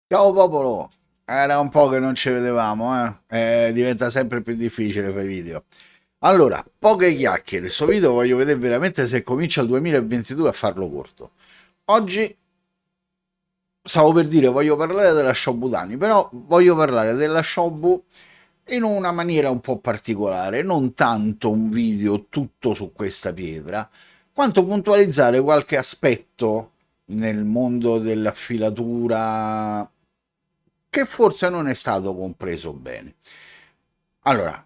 Ciao popolo, era un po' che non ci vedevamo, eh? Diventa sempre più difficile fare video. Allora, poche chiacchiere, sto video voglio vedere veramente se comincia il 2022 a farlo corto. Oggi stavo per dire voglio parlare della Shobudani, però voglio parlare della Shobu in una maniera un po' particolare, non tanto un video tutto su questa pietra, quanto puntualizzare qualche aspetto nel mondo dell'affilatura che forse non è stato compreso bene. Allora,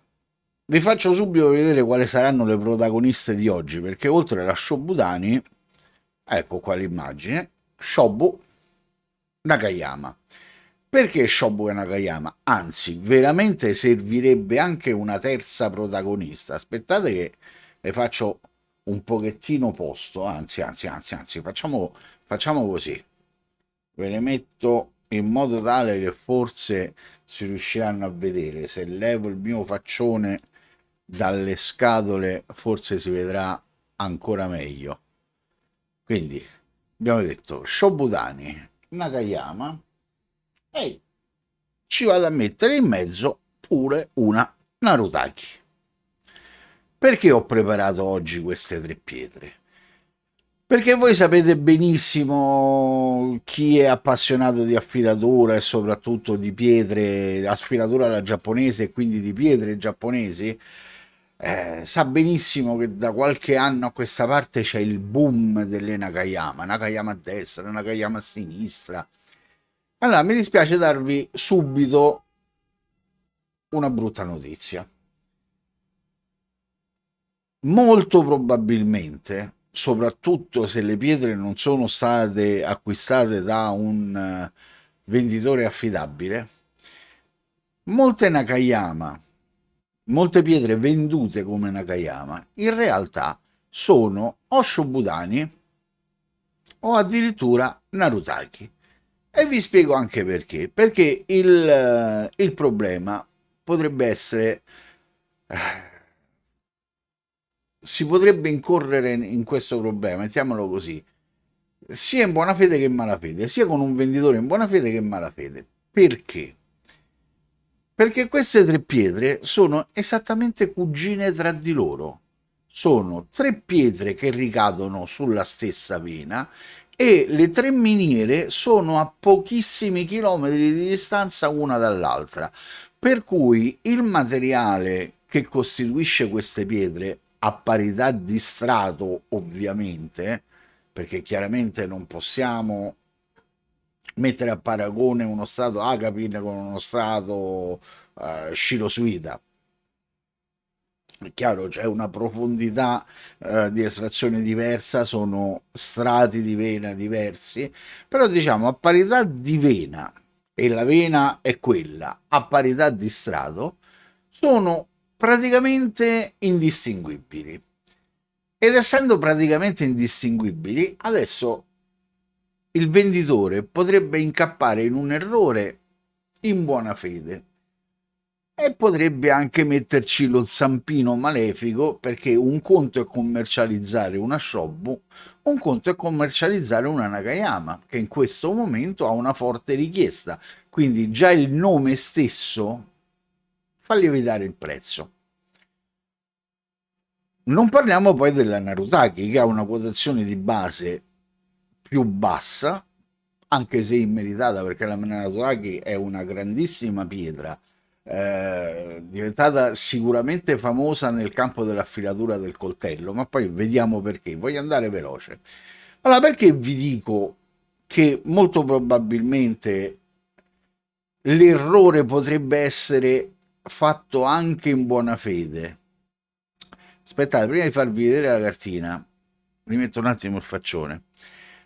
vi faccio subito vedere quali saranno le protagoniste di oggi, perché oltre alla Shobudani, ecco qua l'immagine, Shobu Nakayama. Perché Shobu Nakayama? Anzi, veramente servirebbe anche una terza protagonista. Aspettate che le faccio un pochettino posto, anzi, facciamo così. Ve le metto in modo tale che forse si riusciranno a vedere. Se levo il mio faccione dalle scatole, forse si vedrà ancora meglio. Quindi abbiamo detto Shobudani, Nakayama e ci vado a mettere in mezzo pure una Narutaki. Perché ho preparato oggi queste tre pietre? Perché voi sapete benissimo chi è appassionato di affilatura e soprattutto di pietre, affilatura alla giapponese e quindi di pietre giapponesi, sa benissimo che da qualche anno a questa parte c'è il boom delle Nakayama, Nakayama a destra, Nakayama a sinistra. Allora, mi dispiace darvi subito una brutta notizia. Molto probabilmente, soprattutto se le pietre non sono state acquistate da un venditore affidabile, molte Nakayama, molte pietre vendute come Nakayama, in realtà sono o Shobudani o addirittura Narutaki. E vi spiego anche perché. Perché il problema potrebbe essere si potrebbe incorrere in questo problema, mettiamolo così, sia in buona fede che in malafede, sia con un venditore in buona fede che in malafede. Perché? Perché queste tre pietre sono esattamente cugine tra di loro. Sono tre pietre che ricadono sulla stessa vena e le tre miniere sono a pochissimi chilometri di distanza una dall'altra. Per cui il materiale che costituisce queste pietre, a parità di strato ovviamente, perché chiaramente non possiamo mettere a paragone uno strato Agapin con uno strato Shirosuida. È chiaro, c'è una profondità di estrazione diversa, sono strati di vena diversi, però diciamo a parità di vena, e la vena è quella, a parità di strato, sono praticamente indistinguibili. Ed essendo praticamente indistinguibili, adesso il venditore potrebbe incappare in un errore in buona fede e potrebbe anche metterci lo zampino malefico perché un conto è commercializzare una Shobu, un conto è commercializzare una Nakayama che in questo momento ha una forte richiesta, quindi già il nome stesso fa lievitare il prezzo. Non parliamo poi della Narutaki che ha una quotazione di base più bassa, anche se immeritata perché la Narutaki è una grandissima pietra, diventata sicuramente famosa nel campo dell'affilatura del coltello, ma poi vediamo perché. Voglio andare veloce. Allora, perché vi dico che molto probabilmente l'errore potrebbe essere fatto anche in buona fede? Aspettate, prima di farvi vedere la cartina, rimetto un attimo il faccione.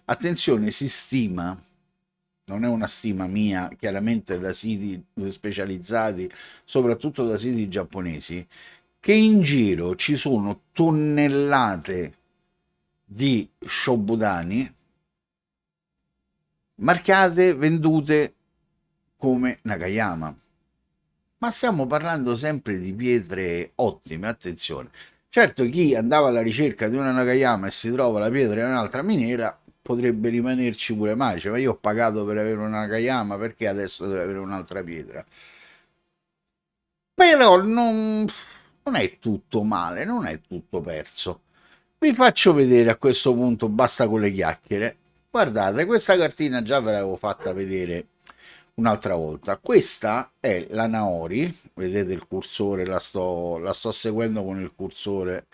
Attenzione, si stima, non è una stima mia, chiaramente da siti specializzati, soprattutto da siti giapponesi, che in giro ci sono tonnellate di shobudani marchiate, vendute come Nakayama. Ma stiamo parlando sempre di pietre ottime, attenzione. Certo, chi andava alla ricerca di una Nakayama e si trova la pietra in un'altra miniera, potrebbe rimanerci pure mai. Ma io ho pagato per avere una Nakayama, perché adesso deve avere un'altra pietra? Però non è tutto male, non è tutto perso. Vi faccio vedere a questo punto, basta con le chiacchiere. Guardate, questa cartina già ve l'avevo fatta vedere un'altra volta. Questa è la Naori, vedete il cursore, la sto seguendo con il cursore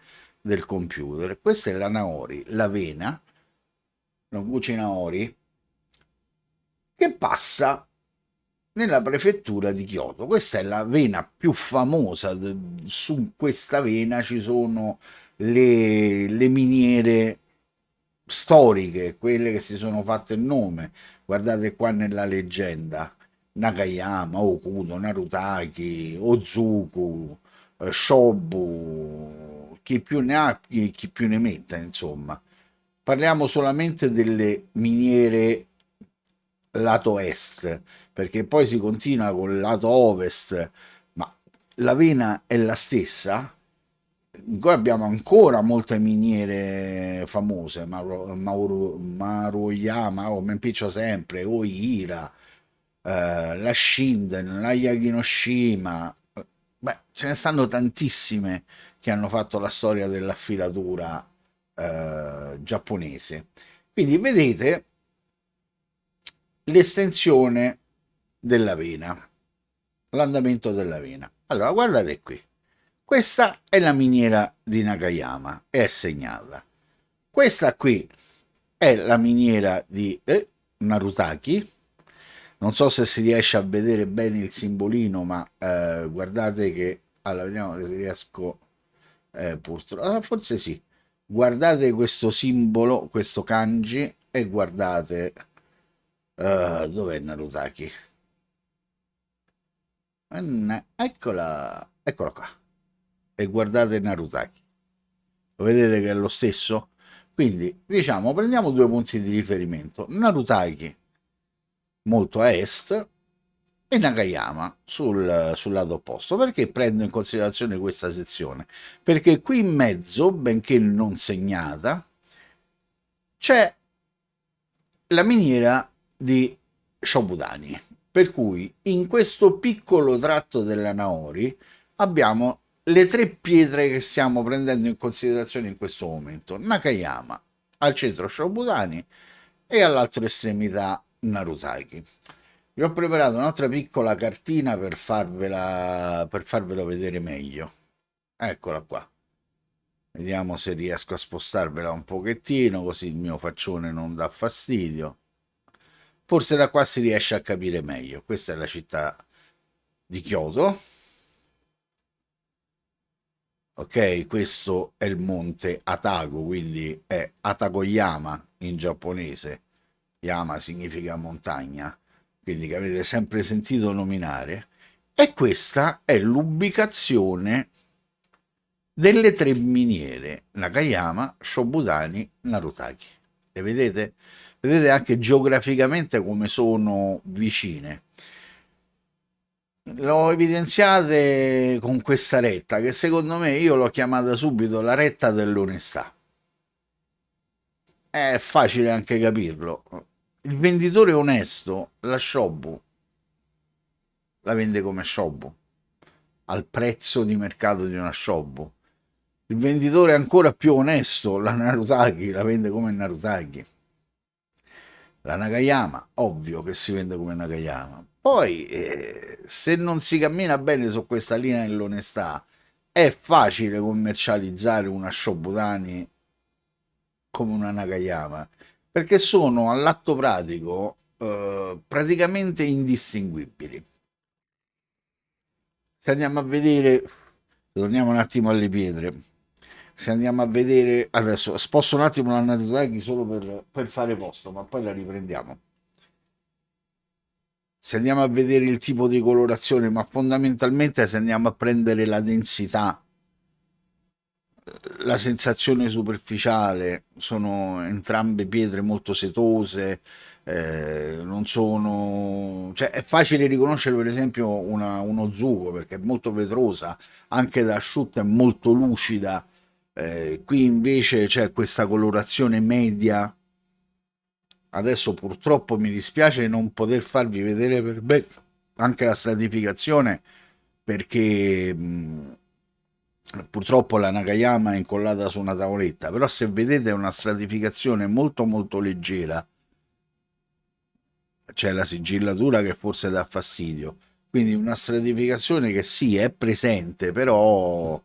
del computer. Questa è la Naori, la vena, Noguchi Naori, che passa nella prefettura di Kyoto. Questa è la vena più famosa. Su questa vena ci sono le miniere storiche, quelle che si sono fatte il nome. Guardate qua nella leggenda: Nakayama, Okudo, Narutaki, Ozuku, Shobu, chi più ne ha, chi più ne metta, insomma. Parliamo solamente delle miniere lato est, perché poi si continua con il lato ovest, ma la vena è la stessa. Poi abbiamo ancora molte miniere famose, Maruyama, o mi impiccio sempre, Oira, la Shinden, la Yaginoshima. Beh, ce ne stanno tantissime che hanno fatto la storia dell'affilatura giapponese. Quindi vedete l'estensione della vena, l'andamento della vena. Allora, guardate qui. Questa è la miniera di Nakayama, è segnata. Questa qui è la miniera di Narutaki. Non so se si riesce a vedere bene il simbolino, ma guardate che... Allora, vediamo se riesco... purtroppo, forse sì. Guardate questo simbolo, questo kanji, e guardate... dov'è Narutaki? Eccola qua. E guardate Narutaki. Lo vedete che è lo stesso? Quindi, diciamo, prendiamo due punti di riferimento. Narutaki molto a est e Nakayama sul lato opposto. Perché prendo in considerazione questa sezione? Perché qui in mezzo, benché non segnata, c'è la miniera di Shobudani. Per cui in questo piccolo tratto della Naori abbiamo le tre pietre che stiamo prendendo in considerazione in questo momento: Nakayama al centro, Shobudani, e all'altra estremità Narutaki. Vi ho preparato un'altra piccola cartina per farvelo vedere meglio. Eccola qua. Vediamo se riesco a spostarvela un pochettino, così il mio faccione non dà fastidio. Forse da qua si riesce a capire meglio. Questa è la città di Kyoto. Ok, questo è il monte Atago, quindi è Atagoyama in giapponese. Yama significa montagna, quindi che avete sempre sentito nominare. E questa è l'ubicazione delle tre miniere: Nakayama, Shobudani, Narutaki. Le vedete? Vedete anche geograficamente come sono vicine. L'ho evidenziate con questa retta, che secondo me, io l'ho chiamata subito la retta dell'onestà. È facile anche capirlo. Il venditore onesto, la Shobu, la vende come Shobu, al prezzo di mercato di una Shobu. Il venditore ancora più onesto, la Narutaki, la vende come Narutaki. La Nakayama, ovvio che si vende come Nakayama. Poi, se non si cammina bene su questa linea dell'onestà, è facile commercializzare una Shobutani come una Nakayama, perché sono all'atto pratico praticamente indistinguibili. Se andiamo a vedere, torniamo un attimo alle pietre. Se andiamo a vedere adesso, sposto un attimo la Narutaki solo per fare posto, ma poi la riprendiamo. Se andiamo a vedere il tipo di colorazione, ma fondamentalmente se andiamo a prendere la densità, la sensazione superficiale, sono entrambe pietre molto setose. Non sono, cioè è facile riconoscere per esempio uno zucco, perché è molto vetrosa, anche da asciutta è molto lucida. Qui invece c'è questa colorazione media Adesso purtroppo mi dispiace non poter farvi vedere per bene anche la stratificazione, perché purtroppo la Nakayama è incollata su una tavoletta, però se vedete è una stratificazione molto molto leggera, c'è la sigillatura che forse dà fastidio, quindi una stratificazione che sì è presente, però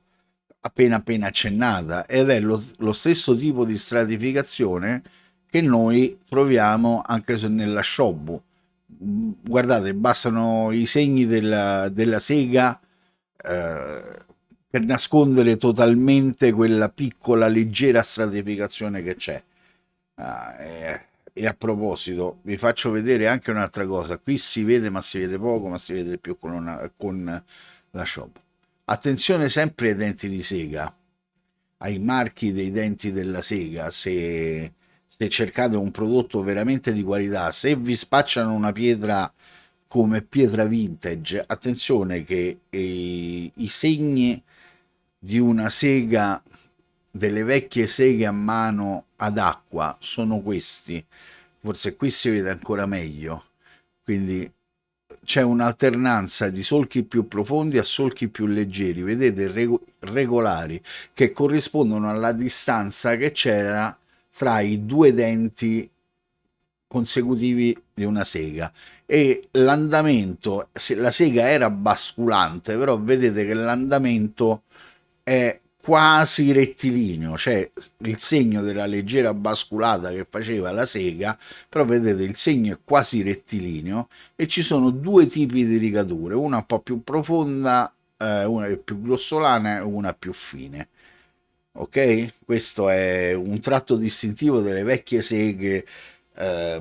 appena appena accennata, ed è lo stesso tipo di stratificazione che noi troviamo anche nella Shobu. Guardate, bastano i segni della sega per nascondere totalmente quella piccola leggera stratificazione che c'è. E a proposito, vi faccio vedere anche un'altra cosa. Qui si vede, ma si vede poco, ma si vede più con la shop. Attenzione sempre ai denti di sega, ai marchi dei denti della sega. Se cercate un prodotto veramente di qualità, se vi spacciano una pietra come pietra vintage, attenzione che i segni di una sega, delle vecchie seghe a mano ad acqua, sono questi. Forse qui si vede ancora meglio. Quindi c'è un'alternanza di solchi più profondi a solchi più leggeri, vedete, regolari, che corrispondono alla distanza che c'era tra i due denti consecutivi di una sega. E l'andamento, la sega era basculante, però vedete che l'andamento è quasi rettilineo, cioè il segno della leggera basculata che faceva la sega, però vedete il segno è quasi rettilineo e ci sono due tipi di rigature, una un po' più profonda, una è più grossolana e una più fine. Ok? Questo è un tratto distintivo delle vecchie seghe a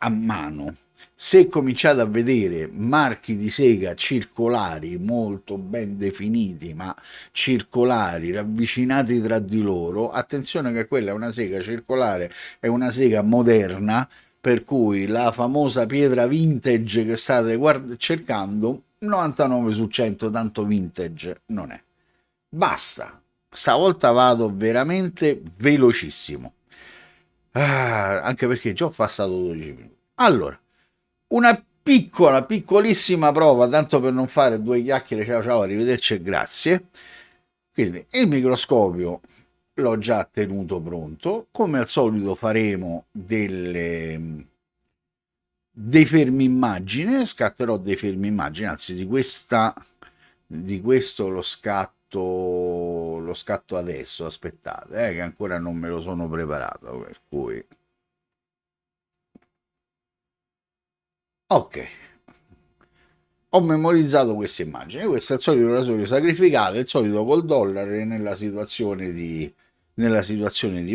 mano. Se cominciate a vedere marchi di sega circolari molto ben definiti, ma circolari, ravvicinati tra di loro, attenzione che quella è una sega circolare, è una sega moderna, per cui la famosa pietra vintage che state cercando, 99 su 100 tanto vintage non è. Basta, stavolta vado veramente velocissimo. Anche perché già ho passato 12 minuti. Allora, una piccola, piccolissima prova, tanto per non fare due chiacchiere, ciao ciao, arrivederci e grazie. Quindi il microscopio l'ho già tenuto pronto, come al solito faremo dei fermi immagine, scatterò dei fermi immagine, anzi di questo lo scatto adesso, aspettate, che ancora non me lo sono preparato, per cui ok, ho memorizzato queste immagini. Questo è il solito rasoio sacrificato, il solito col dollaro nella situazione di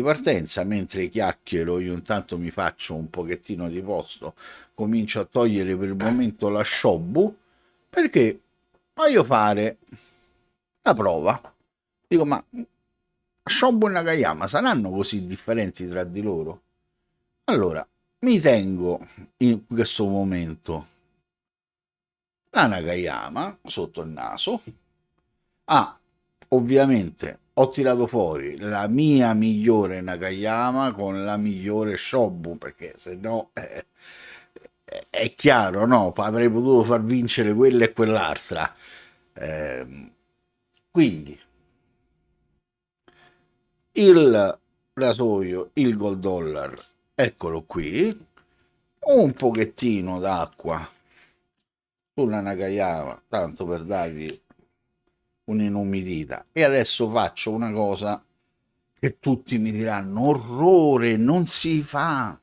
partenza. Mentre chiacchiero, io intanto mi faccio un pochettino di posto, comincio a togliere per il momento la shobu perché voglio fare la prova. Dico, ma Shobu e Nakayama saranno così differenti tra di loro? Allora, mi tengo in questo momento la Nakayama sotto il naso. Ah, ovviamente ho tirato fuori la mia migliore Nakayama con la migliore Shobu, perché se no è chiaro, no? Avrei potuto far vincere quella e quell'altra. Ehm, quindi il rasoio, il gold dollar, eccolo qui, un pochettino d'acqua sulla Nakayama, tanto per dargli un'inumidita. E adesso faccio una cosa che tutti mi diranno, orrore, non si fa.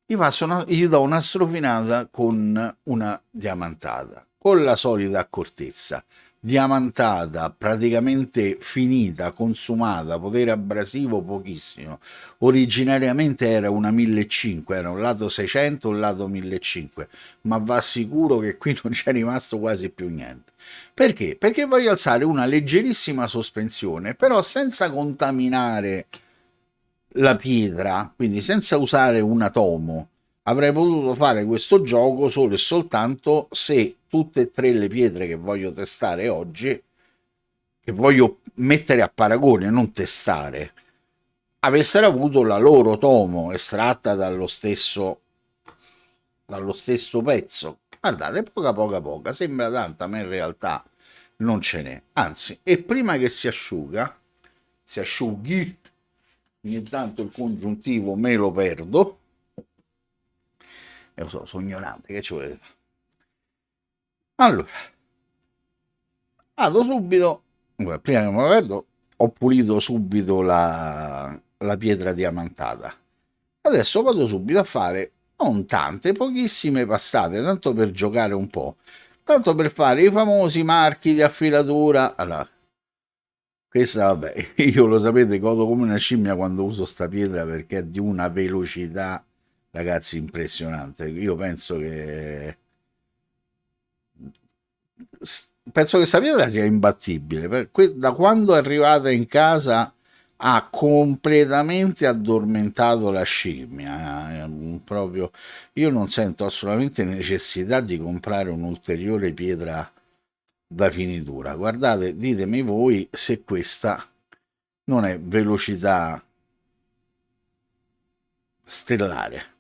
Gli do una strofinata con una diamantata, con la solita accortezza. Diamantata, praticamente finita, consumata, potere abrasivo pochissimo. Originariamente era una 1500, era un lato 600, un lato 1500, ma va sicuro che qui non c'è rimasto quasi più niente. Perché? Perché voglio alzare una leggerissima sospensione, però senza contaminare la pietra, quindi senza usare un atomo. Avrei potuto fare questo gioco solo e soltanto se tutte e tre le pietre che voglio testare oggi, che voglio mettere a paragone, non testare, avessero avuto la loro tomo estratta dallo stesso pezzo. Guardate, poca, sembra tanta, ma in realtà non ce n'è. Anzi, e prima che si asciughi, ogni tanto il congiuntivo me lo perdo, e lo so, sono ignorante, che ci volete fare? Allora, vado subito, prima che me lo perdo, ho pulito subito la pietra diamantata. Adesso vado subito a fare non tante, pochissime passate, tanto per giocare un po', tanto per fare i famosi marchi di affilatura. Allora, questa vabbè, io lo sapete, godo come una scimmia quando uso sta pietra perché è di una velocità, ragazzi, impressionante. Io penso che questa pietra sia imbattibile. Da quando è arrivata in casa ha completamente addormentato la scimmia. Proprio, io non sento assolutamente necessità di comprare un'ulteriore pietra da finitura. Guardate, ditemi voi se questa non è velocità stellare.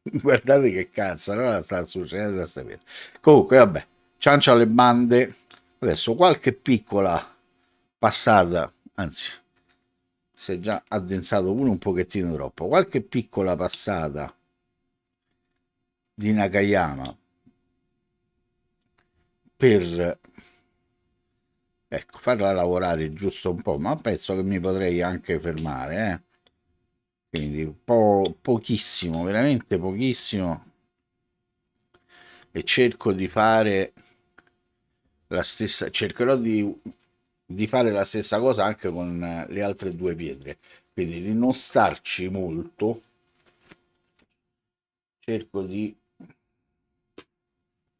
Guardate che cazzo, allora sta succedendo questa pietra. Comunque, vabbè, ciancia alle bande. Adesso qualche piccola passata, anzi, si è già addensato pure un pochettino troppo. Qualche piccola passata di Nakayama per, ecco, farla lavorare giusto un po', ma penso che mi potrei anche fermare, quindi pochissimo, veramente pochissimo, e cerco di fare la stessa, cercherò di fare la stessa cosa anche con le altre due pietre, quindi di non starci molto, cerco di,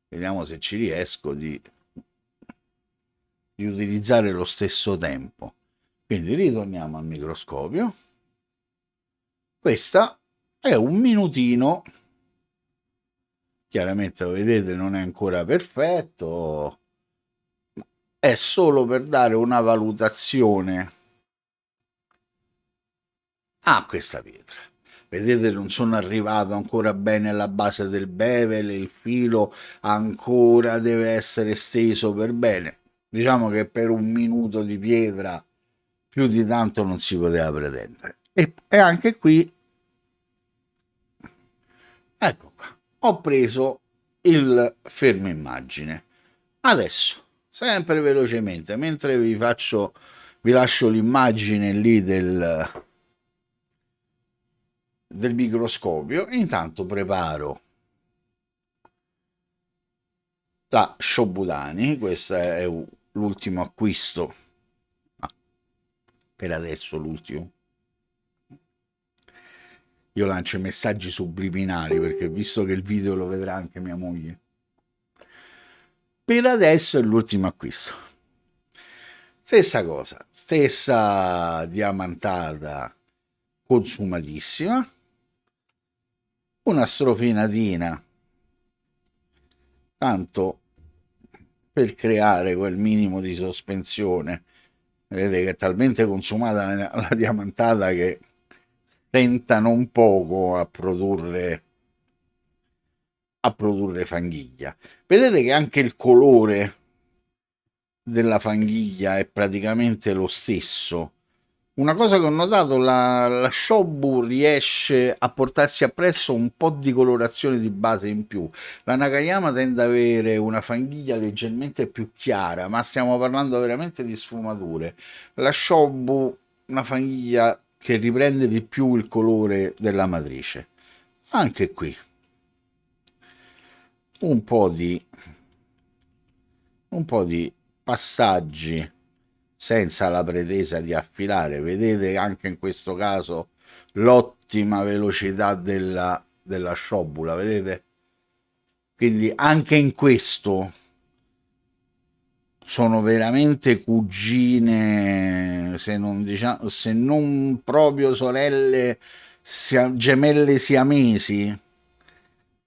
vediamo se ci riesco, di utilizzare lo stesso tempo. Quindi ritorniamo al microscopio. Questa è un minutino, chiaramente lo vedete non è ancora perfetto, è solo per dare una valutazione a questa pietra. Vedete, non sono arrivato ancora bene alla base del bevel, il filo ancora deve essere steso per bene. Diciamo che per un minuto di pietra più di tanto non si poteva pretendere. E anche qui, ecco qua, ho preso il fermo immagine. Adesso, sempre velocemente, mentre vi lascio l'immagine lì del microscopio, intanto preparo la Shobudani. Questo è l'ultimo acquisto, per adesso l'ultimo. Io lancio messaggi subliminali perché visto che il video lo vedrà anche mia moglie, per adesso è l'ultimo acquisto. Stessa cosa, stessa diamantata consumatissima, una strofinatina tanto per creare quel minimo di sospensione. Vedete che è talmente consumata la diamantata che stenta non poco a produrre fanghiglia. Vedete che anche il colore della fanghiglia è praticamente lo stesso. Una cosa che ho notato, la Shobu riesce a portarsi appresso un po' di colorazione di base in più. La Nakayama tende ad avere una fanghiglia leggermente più chiara, ma stiamo parlando veramente di sfumature. La Shobu, una fanghiglia che riprende di più il colore della matrice. Anche qui un po' di passaggi senza la pretesa di affilare. Vedete anche in questo caso l'ottima velocità della sciobula, vedete? Quindi anche in questo sono veramente cugine, se non proprio sorelle, gemelle siamesi,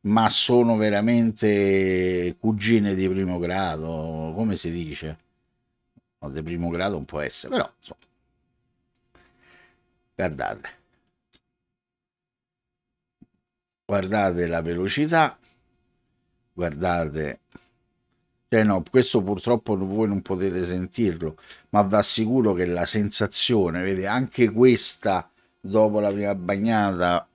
ma sono veramente cugine di primo grado, come si dice? No, di primo grado non può essere, però insomma, Guardate, guardate la velocità, guardate, cioè no, questo purtroppo voi non potete sentirlo, ma vi assicuro che la sensazione, vedi, anche questa dopo la prima bagnata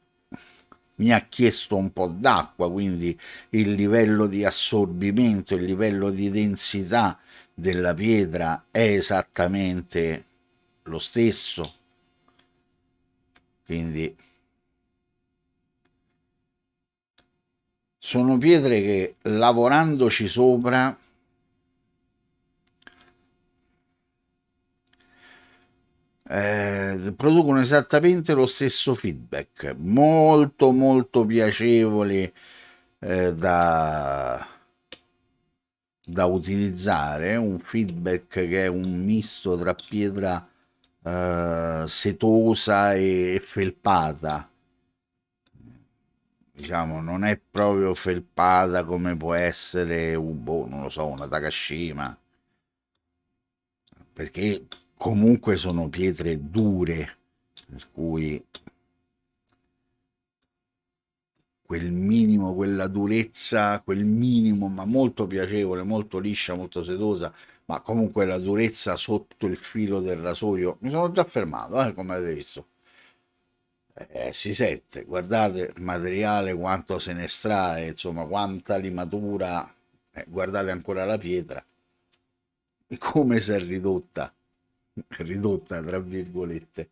mi ha chiesto un po' d'acqua, quindi il livello di assorbimento, il livello di densità della pietra è esattamente lo stesso, quindi sono pietre che lavorandoci sopra producono esattamente lo stesso feedback, molto molto piacevoli da utilizzare, un feedback che è un misto tra pietra setosa e felpata, diciamo, non è proprio felpata come può essere boh, non lo so, una Takashima, perché comunque sono pietre dure, per cui quel minimo, quella durezza, quel minimo, ma molto piacevole, molto liscia, molto setosa, ma comunque la durezza sotto il filo del rasoio. Mi sono già fermato, come avete visto. Si sente, guardate il materiale, quanto se ne estrae, insomma, quanta limatura, guardate ancora la pietra, come si è ridotta tra virgolette.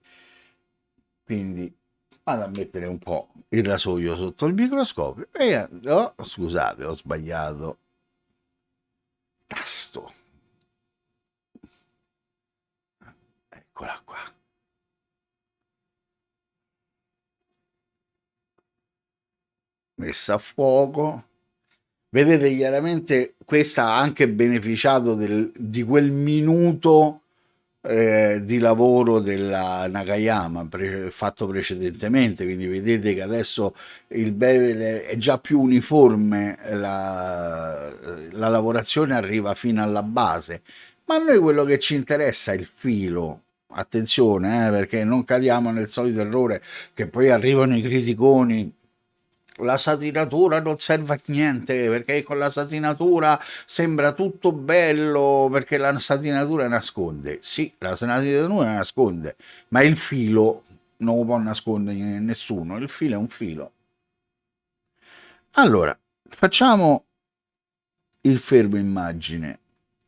Quindi vado a mettere un po' il rasoio sotto il microscopio e oh, scusate, ho sbagliato tasto. Eccola qua. Messa a fuoco. Vedete chiaramente questa ha anche beneficiato di quel minuto di lavoro della Nakayama fatto precedentemente, quindi vedete che adesso il bevel è già più uniforme, la lavorazione arriva fino alla base, ma a noi quello che ci interessa è il filo. Attenzione, perché non cadiamo nel solito errore che poi arrivano i criticoni. La satinatura non serve a niente perché con la satinatura sembra tutto bello perché la satinatura nasconde. Sì, la satinatura nasconde, ma il filo non lo può nascondere nessuno. Il filo è un filo. Allora, facciamo il fermo immagine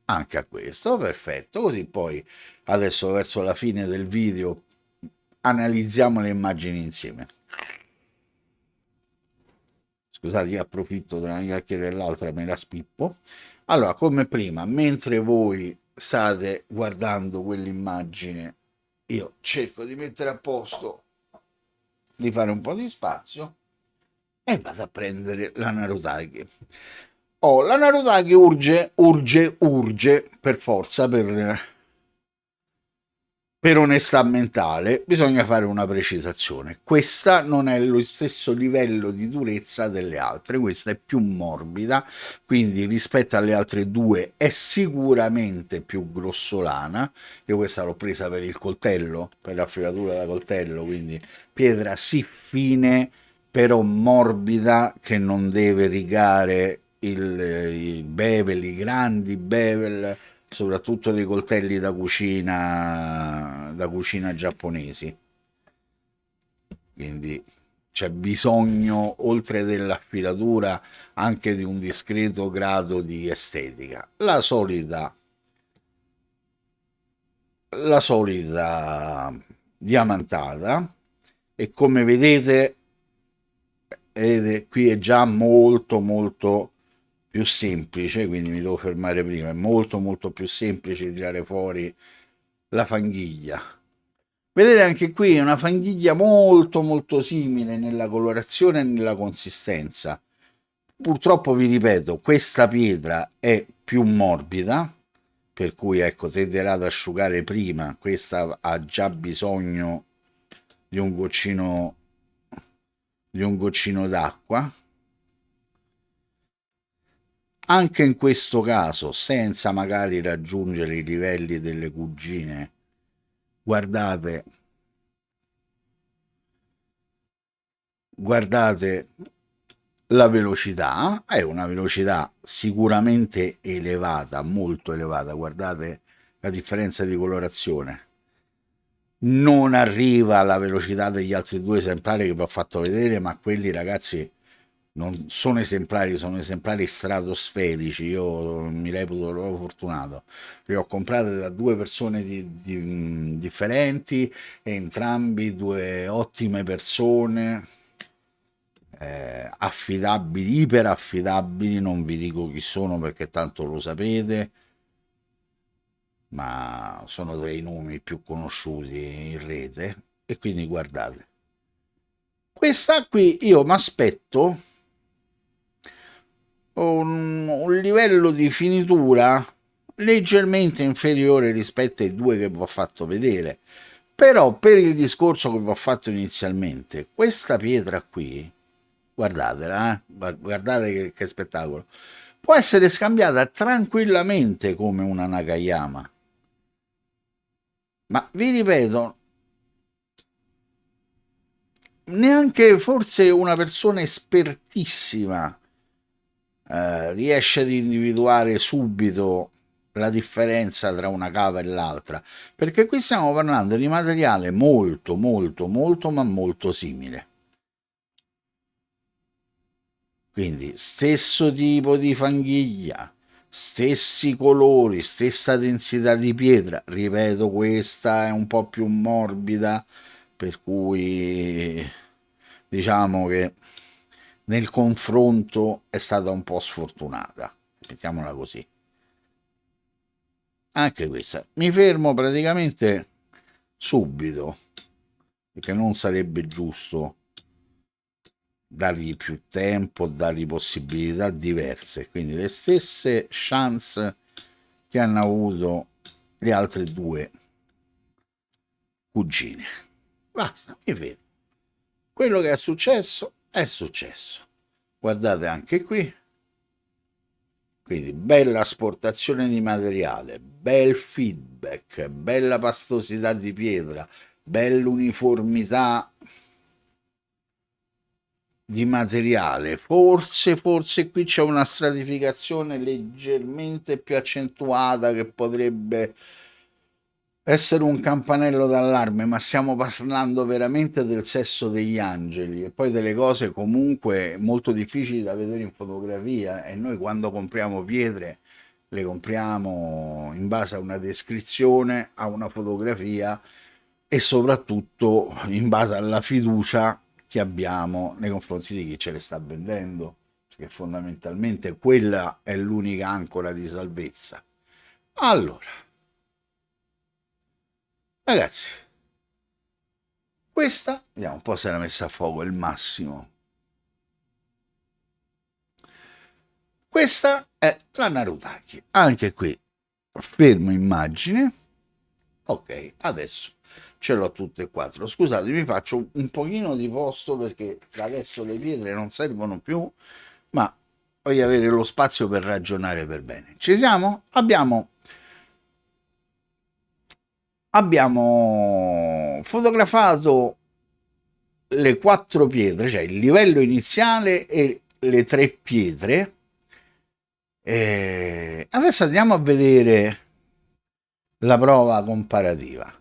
anche a questo, perfetto. Così poi adesso verso la fine del video analizziamo le immagini insieme. Scusate, io approfitto della chiacchiera dell'altra, me la spippo. Allora, come prima, mentre voi state guardando quell'immagine, io cerco di mettere a posto, di fare un po' di spazio e vado a prendere la Narutaki. Oh, la Narutaki urge per forza per onestà mentale bisogna fare una precisazione. Questa non è lo stesso livello di durezza delle altre, questa è più morbida, quindi rispetto alle altre due è sicuramente più grossolana. Io questa l'ho presa per il coltello, per l'affilatura da coltello, quindi pietra sì fine, però morbida, che non deve rigare il bevel, i grandi bevel, soprattutto dei coltelli da cucina giapponesi. Quindi c'è bisogno, oltre dell'affilatura, anche di un discreto grado di estetica. La solita diamantata, e come vedete qui è già molto molto più semplice, quindi mi devo fermare prima, è molto molto più semplice tirare fuori la fanghiglia. Vedete anche qui è una fanghiglia molto molto simile nella colorazione e nella consistenza. Purtroppo vi ripeto, questa pietra è più morbida, per cui ecco, tenderà ad asciugare prima, questa ha già bisogno di un goccino d'acqua. Anche in questo caso, senza magari raggiungere i livelli delle cugine, guardate guardate la velocità, è una velocità sicuramente elevata, molto elevata, guardate la differenza di colorazione. Non arriva alla velocità degli altri due esemplari che vi ho fatto vedere, ma quelli ragazzi non sono esemplari, sono esemplari stratosferici. Io mi reputo proprio fortunato. Li ho comprati da due persone differenti, entrambi due ottime persone, affidabili, iper affidabili. Non vi dico chi sono perché tanto lo sapete, ma sono tra i nomi più conosciuti in rete. E quindi guardate, questa qui io mi aspetto un livello di finitura leggermente inferiore rispetto ai due che vi ho fatto vedere. Però per il discorso che vi ho fatto inizialmente, questa pietra qui, guardatela, guardate che spettacolo, può essere scambiata tranquillamente come una Nakayama. Ma vi ripeto, neanche forse una persona espertissima riesce ad individuare subito la differenza tra una cava e l'altra, perché qui stiamo parlando di materiale molto molto molto ma molto simile. Quindi stesso tipo di fanghiglia, stessi colori, stessa densità di pietra. Ripeto, questa è un po' più morbida, per cui diciamo che nel confronto è stata un po' sfortunata, mettiamola così. Anche questa mi fermo praticamente subito, perché non sarebbe giusto dargli più tempo, dargli possibilità diverse, quindi le stesse chance che hanno avuto le altre due cugine. Basta, mi fermo. Quello che è successo è successo. Guardate anche qui, quindi bella asportazione di materiale, bel feedback, bella pastosità di pietra, bella uniformità di materiale. Forse qui c'è una stratificazione leggermente più accentuata che potrebbe essere un campanello d'allarme, ma stiamo parlando veramente del sesso degli angeli e poi delle cose comunque molto difficili da vedere in fotografia, e noi quando compriamo pietre le compriamo in base a una descrizione, a una fotografia e soprattutto in base alla fiducia che abbiamo nei confronti di chi ce le sta vendendo, perché fondamentalmente quella è l'unica ancora di salvezza. Allora, ragazzi, questa, vediamo un po' se era messa a fuoco il massimo. Questa è la Narutaki, anche qui fermo immagine. Ok, adesso ce l'ho tutte e quattro. Scusate, mi faccio un pochino di posto perché adesso le pietre non servono più, ma voglio avere lo spazio per ragionare per bene. Ci siamo? Abbiamo fotografato le quattro pietre, cioè il livello iniziale e le tre pietre. E adesso andiamo a vedere la prova comparativa.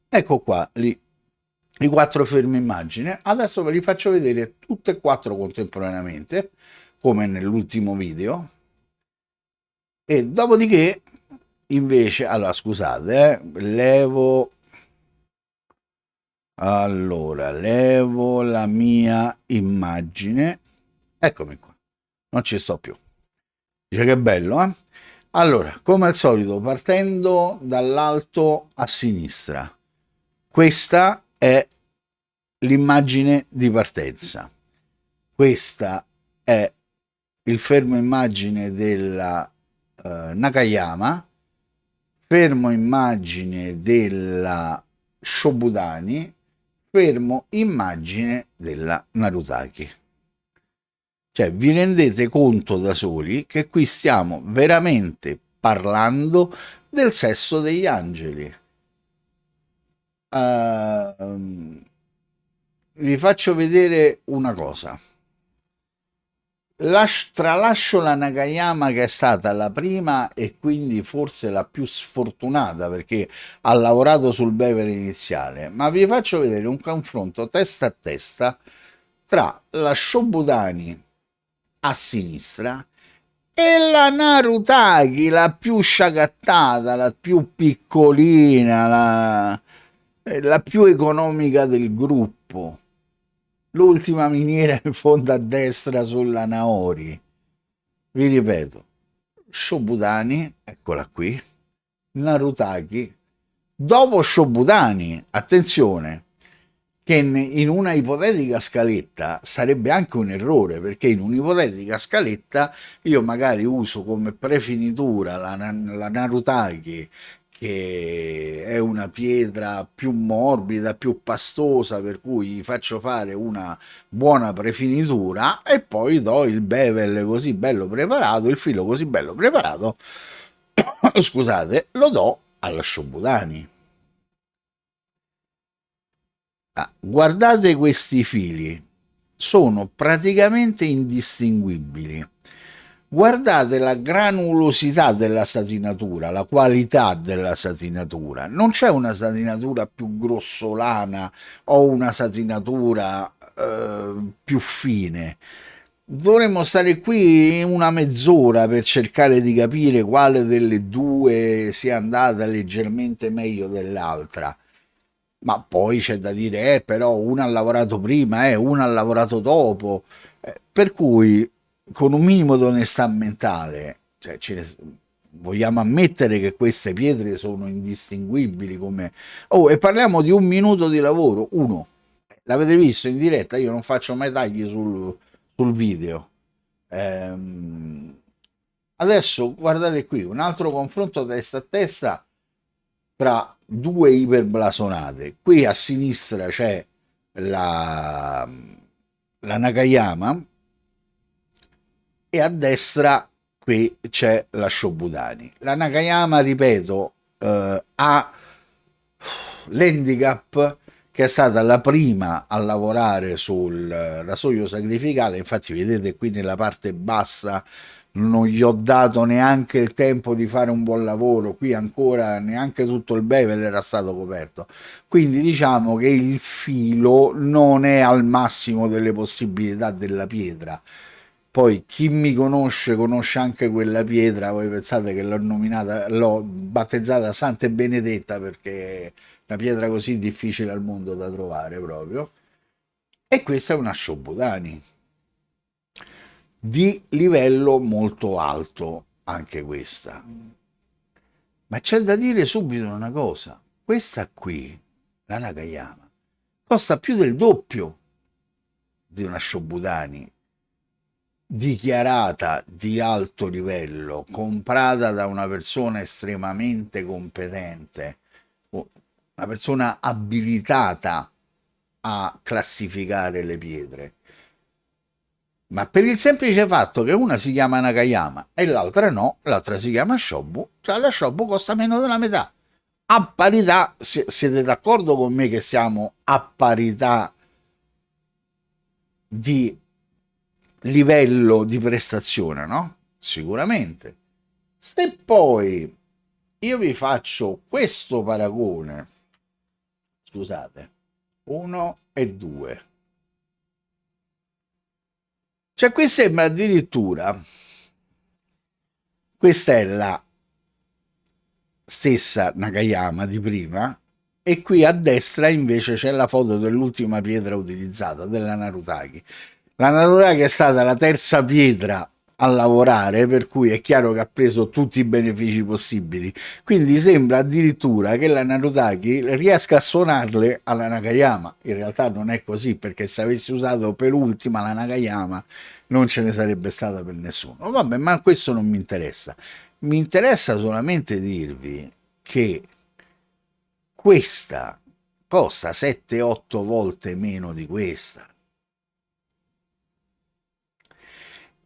Ecco qua i quattro fermi immagine. Adesso ve li faccio vedere tutte e quattro contemporaneamente, come nell'ultimo video. E dopodiché, invece, allora scusate, levo la mia immagine. Eccomi qua, non ci sto più. Dice che bello, eh? Allora, come al solito, partendo dall'alto a sinistra, questa è l'immagine di partenza. Questa è il fermo immagine della Nakayama, fermo immagine della Shobudani, fermo immagine della Narutaki. Cioè, vi rendete conto da soli che qui stiamo veramente parlando del sesso degli angeli. vi faccio vedere una cosa. Tralascio la Nakayama, che è stata la prima e quindi forse la più sfortunata perché ha lavorato sul bever iniziale, ma vi faccio vedere un confronto testa a testa tra la Shobudani a sinistra e la Narutaki, la più sciagattata, la più piccolina, la più economica del gruppo. L'ultima miniera in fondo a destra sulla Naori. Vi ripeto, Shobutani, eccola qui, Narutaki. Dopo Shobutani, attenzione, che in una ipotetica scaletta sarebbe anche un errore, perché in un'ipotetica scaletta io magari uso come prefinitura la Narutaki, che è una pietra più morbida, più pastosa, per cui faccio fare una buona prefinitura e poi do il bevel così bello preparato, il filo così bello preparato, scusate, lo do alla Shobutani. Guardate questi fili, sono praticamente indistinguibili. Guardate la granulosità della satinatura, la qualità della satinatura. Non c'è una satinatura più grossolana o una satinatura più fine. Dovremmo stare qui una mezz'ora per cercare di capire quale delle due sia andata leggermente meglio dell'altra. Ma poi c'è da dire, però uno ha lavorato prima, uno ha lavorato dopo, per cui con un minimo di onestà mentale, cioè, vogliamo ammettere che queste pietre sono indistinguibili come... Oh, e parliamo di un minuto di lavoro, uno. L'avete visto in diretta? Io non faccio mai tagli sul video. Ehm, Adesso guardate qui, un altro confronto testa a testa tra due iperblasonate. Qui a sinistra c'è la, la Nakayama e a destra qui c'è la Shobutani. La Nakayama, ripeto, ha l'handicap che è stata la prima a lavorare sul rasoio sacrificale. Infatti vedete qui nella parte bassa non gli ho dato neanche il tempo di fare un buon lavoro, qui ancora neanche tutto il bevel era stato coperto, quindi diciamo che il filo non è al massimo delle possibilità della pietra. Poi chi mi conosce anche quella pietra. Voi pensate che l'ho nominata, l'ho battezzata Santa e Benedetta perché è una pietra così difficile al mondo da trovare proprio. E questa è una Shobutani di livello molto alto, anche questa. Ma c'è da dire subito una cosa: questa qui, la Nakayama, costa più del doppio di una Shobutani dichiarata di alto livello, comprata da una persona estremamente competente, una persona abilitata a classificare le pietre. Ma per il semplice fatto che una si chiama Nakayama e l'altra no, l'altra si chiama Shobu, cioè la Shobu costa meno della metà. A parità, siete d'accordo con me che siamo a parità di livello di prestazione, no? Sicuramente. Se poi io vi faccio questo paragone, scusate, 1 e 2. Cioè qui sembra addirittura, questa è la stessa Nakayama di prima e qui a destra invece c'è la foto dell'ultima pietra utilizzata, della Narutaki. La Narutaki è stata la terza pietra a lavorare, per cui è chiaro che ha preso tutti i benefici possibili. Quindi sembra addirittura che la Narutaki riesca a suonarle alla Nakayama. In realtà non è così, perché se avessi usato per ultima la Nakayama non ce ne sarebbe stata per nessuno. Vabbè, ma questo non mi interessa. Mi interessa solamente dirvi che questa costa 7-8 volte meno di questa.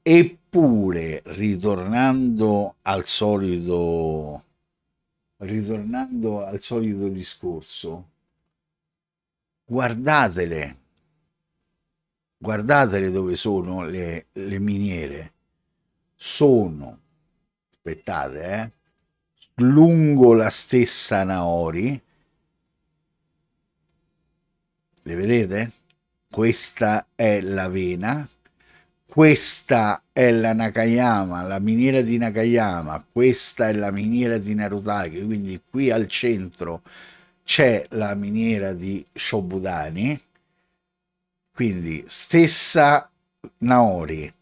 Eppure, ritornando al solito discorso, guardatele, guardatele dove sono le miniere, sono, aspettate, lungo la stessa Naori, le vedete? Questa è la vena, questa è la Nakayama, la miniera di Nakayama, questa è la miniera di Narutaki, quindi qui al centro c'è la miniera di Shobudani, quindi stessa Naori.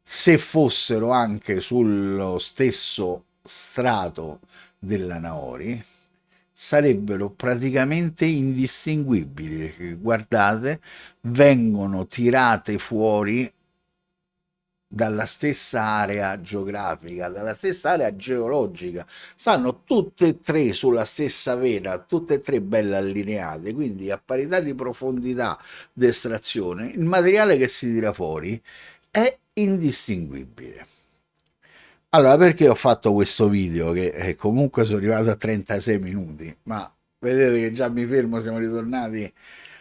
Se fossero anche sullo stesso strato della Naori, sarebbero praticamente indistinguibili. Guardate, vengono tirate fuori dalla stessa area geografica, dalla stessa area geologica, stanno tutte e tre sulla stessa vena, tutte e tre belle allineate, quindi a parità di profondità d'estrazione, il materiale che si tira fuori è indistinguibile. Allora, perché ho fatto questo video che comunque sono arrivato a 36 minuti, ma vedete che già mi fermo, siamo ritornati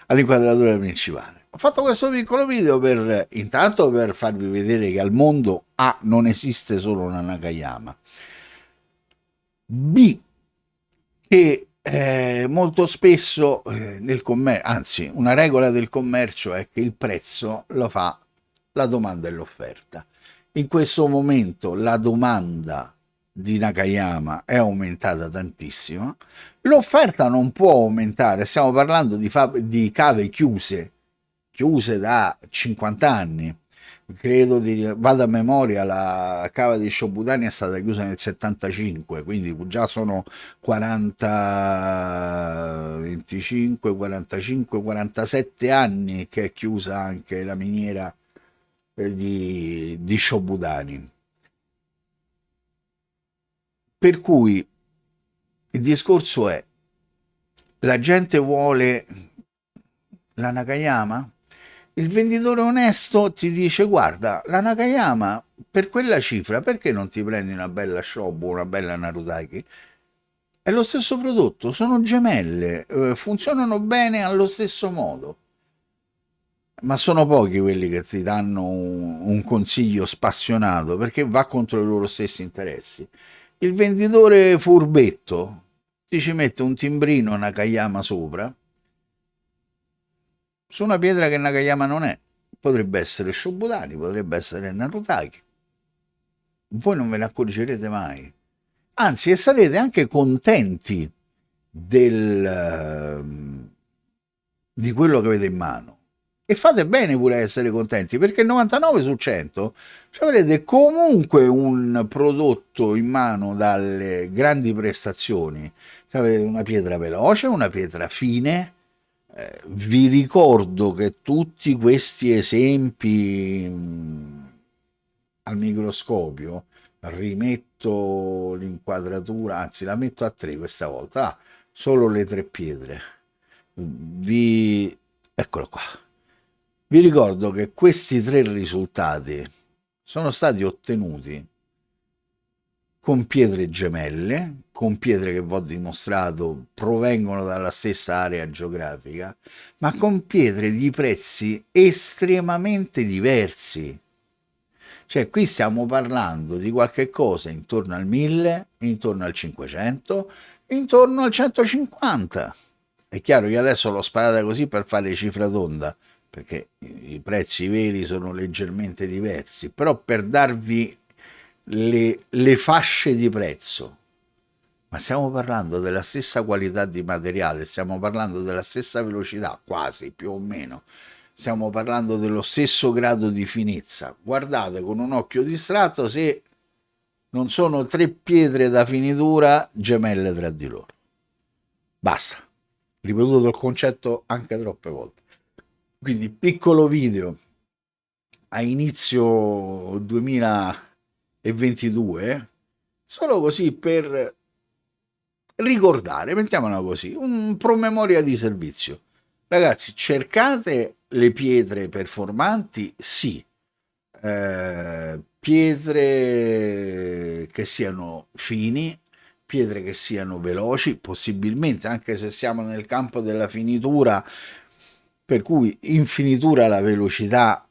all'inquadratura principale. Ho fatto questo piccolo video per intanto per farvi vedere che al mondo A non esiste solo una Nakayama, B che molto spesso nel commercio, anzi una regola del commercio è che il prezzo lo fa la domanda e l'offerta. In questo momento la domanda di Nakayama è aumentata tantissimo, l'offerta non può aumentare, stiamo parlando di cave chiuse da 50 anni. Credo vado a memoria, la cava di Shobutani è stata chiusa nel 75, quindi già sono 40, 25, 45, 47 anni che è chiusa anche la miniera di Shobudani. Per cui il discorso è, la gente vuole la Nakayama? Il venditore onesto ti dice, guarda, la Nakayama per quella cifra, perché non ti prendi una bella Shobu, una bella Narutaki? È lo stesso prodotto, sono gemelle, funzionano bene allo stesso modo. Ma sono pochi quelli che ti danno un consiglio spassionato perché va contro i loro stessi interessi. Il venditore furbetto ti ci mette un timbrino Nakayama sopra su una pietra che Nakayama non è. Potrebbe essere Shobutani, potrebbe essere Narutaki. Voi non ve ne accorgerete mai. Anzi, e sarete anche contenti di quello che avete in mano. E fate bene pure a essere contenti, perché il 99 su 100 avrete comunque un prodotto in mano dalle grandi prestazioni. Avete una pietra veloce, una pietra fine. Vi ricordo che tutti questi esempi al microscopio, rimetto l'inquadratura, anzi la metto a 3 questa volta, solo le 3 pietre. Eccolo qua. Vi ricordo che questi 3 risultati sono stati ottenuti con pietre gemelle, con pietre che vi ho dimostrato provengono dalla stessa area geografica, ma con pietre di prezzi estremamente diversi. Cioè qui stiamo parlando di qualche cosa intorno al 1000, intorno al 500, intorno al 150. È chiaro che adesso l'ho sparata così per fare cifra tonda, perché i prezzi veri sono leggermente diversi, però per darvi le fasce di prezzo. Ma stiamo parlando della stessa qualità di materiale, stiamo parlando della stessa velocità, quasi, più o meno. Stiamo parlando dello stesso grado di finezza. Guardate con un occhio distratto se non sono 3 pietre da finitura gemelle tra di loro. Basta. Ripetuto il concetto anche troppe volte. Quindi piccolo video a inizio 2022, solo così per ricordare, mettiamola così, un promemoria di servizio. Ragazzi, cercate le pietre performanti, sì, pietre che siano fini, pietre che siano veloci, possibilmente, anche se siamo nel campo della finitura, per cui in finitura la velocità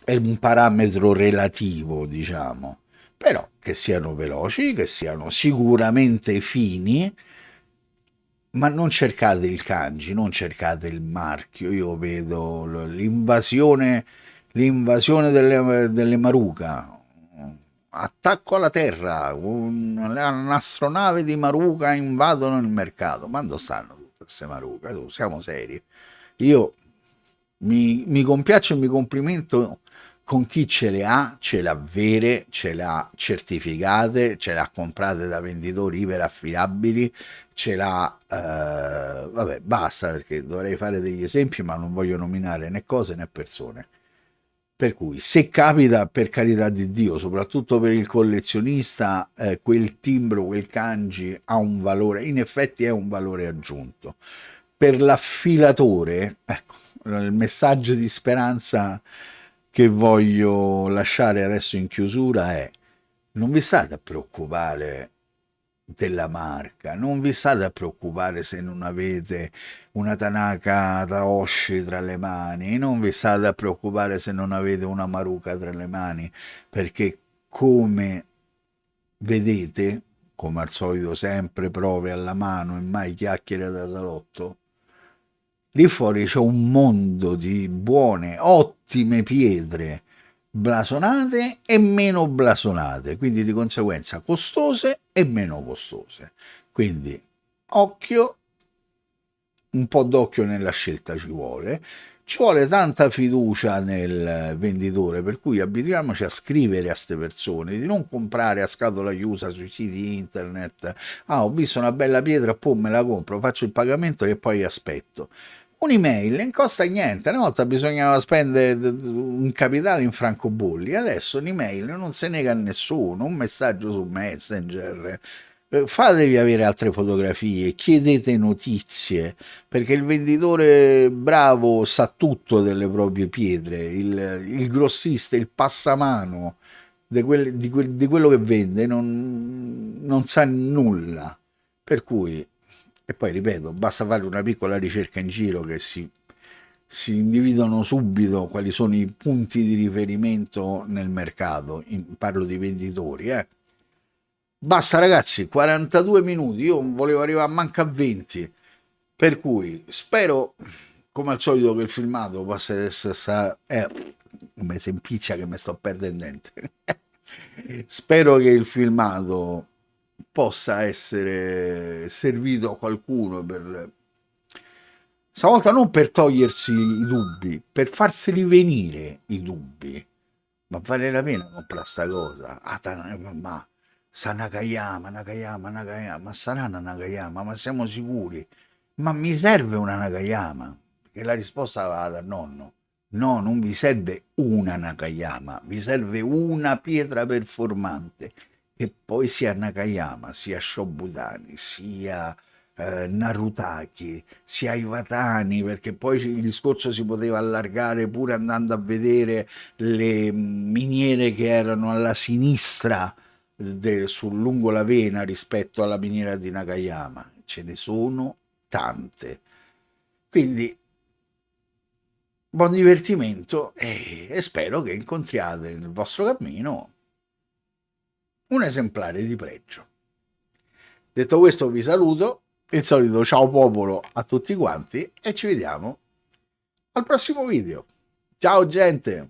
è un parametro relativo, diciamo, però che siano veloci, che siano sicuramente fini, ma non cercate il kanji, non cercate il marchio. Io vedo l'invasione delle Maruca, attacco alla Terra, un'astronave di Maruca invadono il mercato. Ma dove stanno tutte queste Maruca? Siamo seri. Io mi compiaccio e mi complimento con chi ce le ha vere, ce le ha certificate, ce le ha comprate da venditori iperaffidabili, ce l'ha... vabbè, basta perché dovrei fare degli esempi, ma non voglio nominare né cose né persone. Per cui, se capita, per carità di Dio, soprattutto per il collezionista, quel timbro, quel kanji ha un valore, in effetti è un valore aggiunto. Per l'affilatore, ecco, il messaggio di speranza che voglio lasciare adesso in chiusura è: non vi state a preoccupare della marca, non vi state a preoccupare se non avete una Tanaka Taoshi tra le mani, non vi state a preoccupare se non avete una Maruka tra le mani, perché come vedete, come al solito sempre prove alla mano e mai chiacchiere da salotto, lì fuori c'è un mondo di buone, ottime pietre blasonate e meno blasonate, quindi di conseguenza costose e meno costose. Quindi occhio, un po' d'occhio nella scelta ci vuole tanta fiducia nel venditore, per cui abituiamoci a scrivere a queste persone, di non comprare a scatola chiusa sui siti internet. Ah, ho visto una bella pietra, poi me la compro, faccio il pagamento e poi aspetto. Un'email non costa niente, una volta bisognava spendere un capitale in francobolli, adesso un'email non se nega a nessuno, un messaggio su Messenger, fatevi avere altre fotografie, chiedete notizie, perché il venditore bravo sa tutto delle proprie pietre, il grossista, il passamano di quello che vende non sa nulla, per cui, e poi ripeto, basta fare una piccola ricerca in giro che si individuano subito quali sono i punti di riferimento nel mercato, parlo di venditori, eh. Basta ragazzi, 42 minuti, io volevo arrivare a manca a 20, per cui spero come al solito che il filmato possa essere... come si impiccia che mi sto perdendo dente. Spero che il filmato possa essere servito a qualcuno per... Stavolta non per togliersi i dubbi, per farseli venire i dubbi. Ma vale la pena comprare sta cosa? Ah, ma sa Nakayama, ma sarà una Nakayama, ma siamo sicuri? Ma mi serve una Nakayama? Perché la risposta va dal nonno. No, non vi serve una Nakayama, vi serve una pietra performante, che poi sia Nakayama, sia Shobutani, sia Narutaki, sia Iwatani, perché poi il discorso si poteva allargare pure andando a vedere le miniere che erano alla sinistra lungo la vena rispetto alla miniera di Nakayama. Ce ne sono tante. Quindi buon divertimento e spero che incontriate nel vostro cammino un esemplare di pregio. Detto questo vi saluto, il solito ciao popolo a tutti quanti e ci vediamo al prossimo video. Ciao gente!